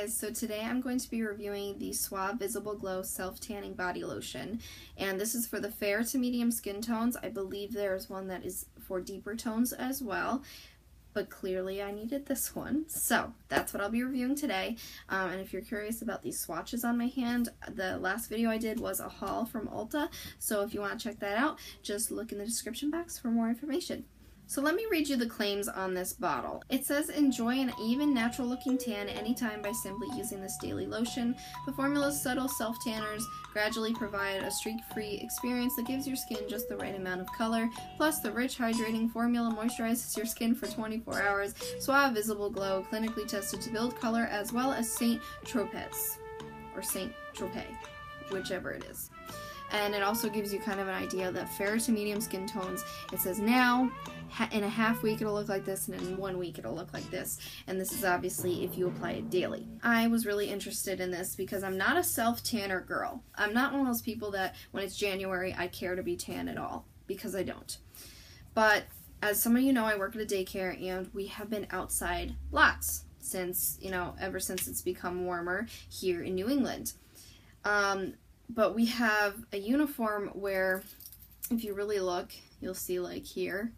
guys, so today I'm going to be reviewing the Suave Visible Glow Self-Tanning Body Lotion, and this is for the fair to medium skin tones. I believe there's one that is for deeper tones as well, but clearly I needed this one, so that's what I'll be reviewing today. And if you're curious about these swatches on my hand, the last video I did was a haul from Ulta, so if you want to check that out, just look in the description box for more information. So let me read you the claims on this bottle. It says, enjoy an even, natural-looking tan anytime by simply using this daily lotion. The formula's subtle self-tanners gradually provide a streak-free experience that gives your skin just the right amount of color. Plus, the rich, hydrating formula moisturizes your skin for 24 hours. Suave Visible Glow, clinically tested to build color, as well as St. Tropez, or St. Tropez, whichever it is. And it also gives you kind of an idea that fair to medium skin tones, it says now, in a half week it'll look like this, and in 1 week it'll look like this. And this is obviously if you apply it daily. I was really interested in this because I'm not a self-tanner girl. I'm not one of those people that when it's January I care to be tan at all, because I don't. But as some of you know, I work at a daycare and we have been outside lots since, ever since it's become warmer here in New England. But we have a uniform where, if you really look, you'll see like here,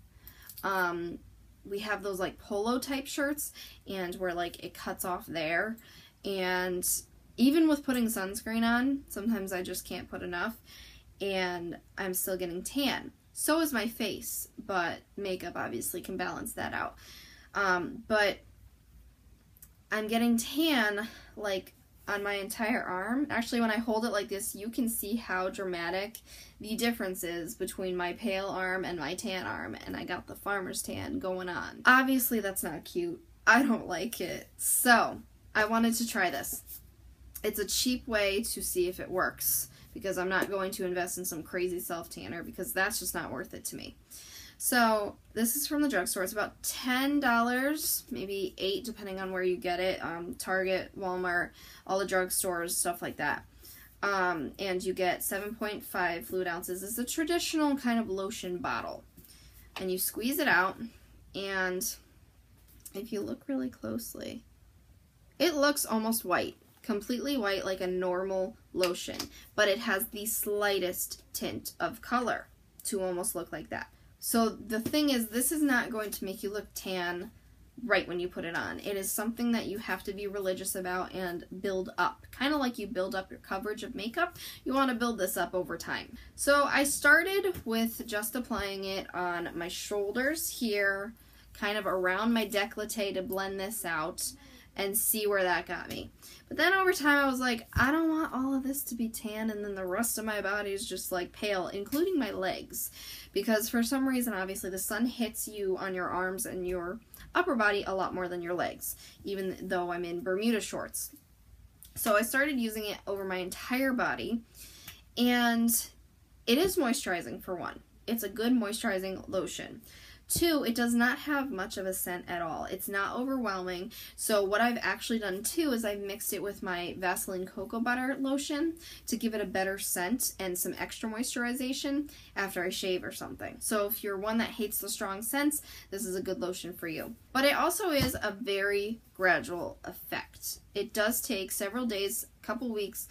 we have those like polo type shirts, and where like it cuts off there, and even with putting sunscreen on, sometimes I just can't put enough, and I'm still getting tan. So is my face, but makeup obviously can balance that out. But I'm getting tan like on my entire arm. Actually, when I hold it like this, you can see how dramatic the difference is between my pale arm and my tan arm, and I got the farmer's tan going on. Obviously, that's not cute. I don't like it. So, I wanted to try this. It's a cheap way to see if it works, because I'm not going to invest in some crazy self-tanner, because that's just not worth it to me. So, this is from the drugstore. It's about $10, maybe $8 depending on where you get it. Target, Walmart, all the drugstores, stuff like that. And you get 7.5 fluid ounces. It's a traditional kind of lotion bottle. And you squeeze it out, and if you look really closely, it looks almost white. Completely white, like a normal lotion. But it has the slightest tint of color to almost look like that. So the thing is, this is not going to make you look tan right when you put it on. It is something that you have to be religious about and build up. Kind of like you build up your coverage of makeup, you want to build this up over time. So I started with just applying it on my shoulders here, kind of around my décolleté to blend this out and see where that got me. But then over time I was like, I don't want all of this to be tan and then the rest of my body is just like pale, including my legs. Because for some reason, obviously, the sun hits you on your arms and your upper body a lot more than your legs, even though I'm in Bermuda shorts. So I started using it over my entire body, and it is moisturizing for one. It's a good moisturizing lotion. Two, it does not have much of a scent at all. It's not overwhelming. So what I've actually done too is I've mixed it with my Vaseline Cocoa Butter lotion to give it a better scent and some extra moisturization after I shave or something. So if you're one that hates the strong scents, this is a good lotion for you. But it also is a very gradual effect. It does take several days, a couple weeks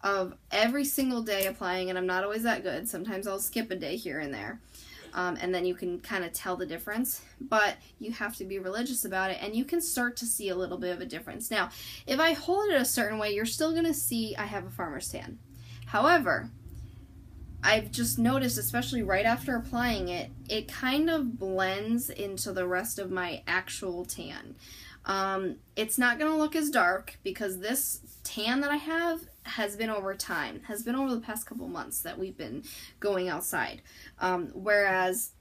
of every single day applying, and I'm not always that good. Sometimes I'll skip a day here and there. And then you can kind of tell the difference, but you have to be religious about it, and you can start to see a little bit of a difference. Now, if I hold it a certain way, you're still going to see I have a farmer's tan. However, I've just noticed, especially right after applying it, it kind of blends into the rest of my actual tan. It's not going to look as dark because this tan that I have has been over time, has been over the past couple months that we've been going outside. Whereas,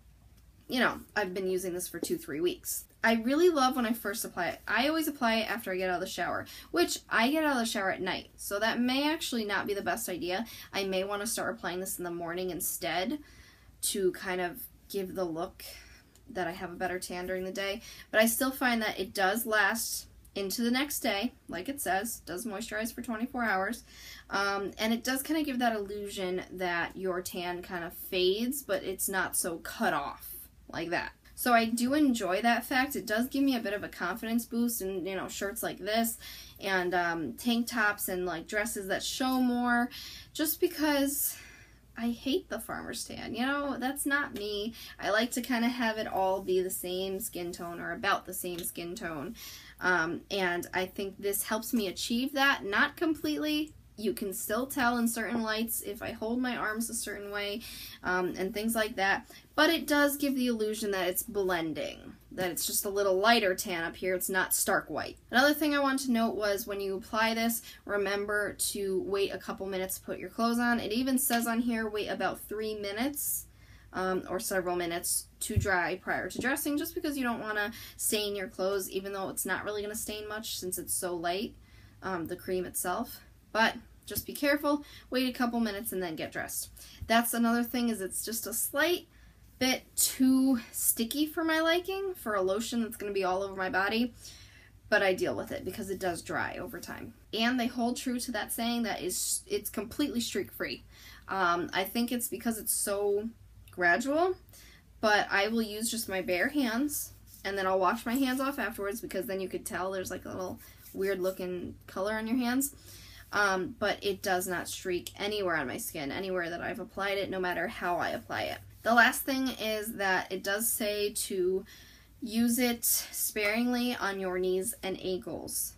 I've been using this for 2-3 weeks. I really love when I first apply it. I always apply it after I get out of the shower, which I get out of the shower at night. So that may actually not be the best idea. I may want to start applying this in the morning instead to kind of give the look that I have a better tan during the day. But I still find that it does last into the next day, like it says, does moisturize for 24 hours, and it does kind of give that illusion that your tan kind of fades, but it's not so cut off like that. So I do enjoy that fact. It does give me a bit of a confidence boost in, you know, shirts like this and tank tops and like dresses that show more, just because I hate the farmer's tan. You know, that's not me. I like to kind of have it all be the same skin tone or about the same skin tone. And I think this helps me achieve that. Not completely. You can still tell in certain lights if I hold my arms a certain way and things like that. But it does give the illusion that it's blending, that it's just a little lighter tan up here. It's not stark white. Another thing I wanted to note was when you apply this, remember to wait a couple minutes to put your clothes on. It even says on here wait about 3 minutes or several minutes to dry prior to dressing, just because you don't want to stain your clothes, even though it's not really going to stain much since it's so light, the cream itself. But just be careful, wait a couple minutes, and then get dressed. That's another thing, is it's just a slight bit too sticky for my liking, for a lotion that's going to be all over my body, but I deal with it because it does dry over time. And they hold true to that saying that it's completely streak-free. I think it's because it's so gradual, but I will use just my bare hands, and then I'll wash my hands off afterwards, because then you could tell there's like a little weird looking color on your hands. But it does not streak anywhere on my skin, anywhere that I've applied it, no matter how I apply it. The last thing is that it does say to use it sparingly on your knees and ankles.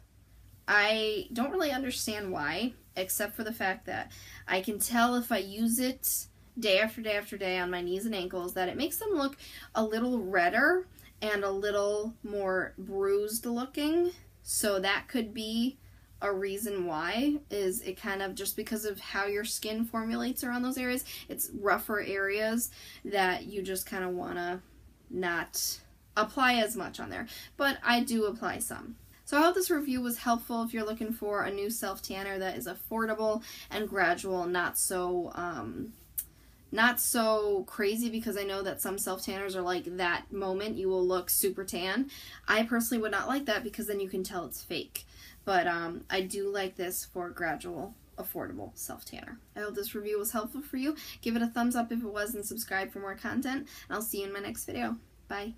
I don't really understand why, except for the fact that I can tell if I use it day after day after day on my knees and ankles that it makes them look a little redder and a little more bruised looking. So that could be a reason why, is it kind of just because of how your skin formulates around those areas. It's rougher areas that you just kind of want to not apply as much on there, but I do apply some. So I hope this review was helpful if you're looking for a new self-tanner that is affordable and gradual, not so crazy, because I know that some self-tanners are like that moment you will look super tan. I personally would not like that, because then you can tell it's fake. But I do like this for gradual, affordable self-tanner. I hope this review was helpful for you. Give it a thumbs up if it was, and subscribe for more content. And I'll see you in my next video. Bye.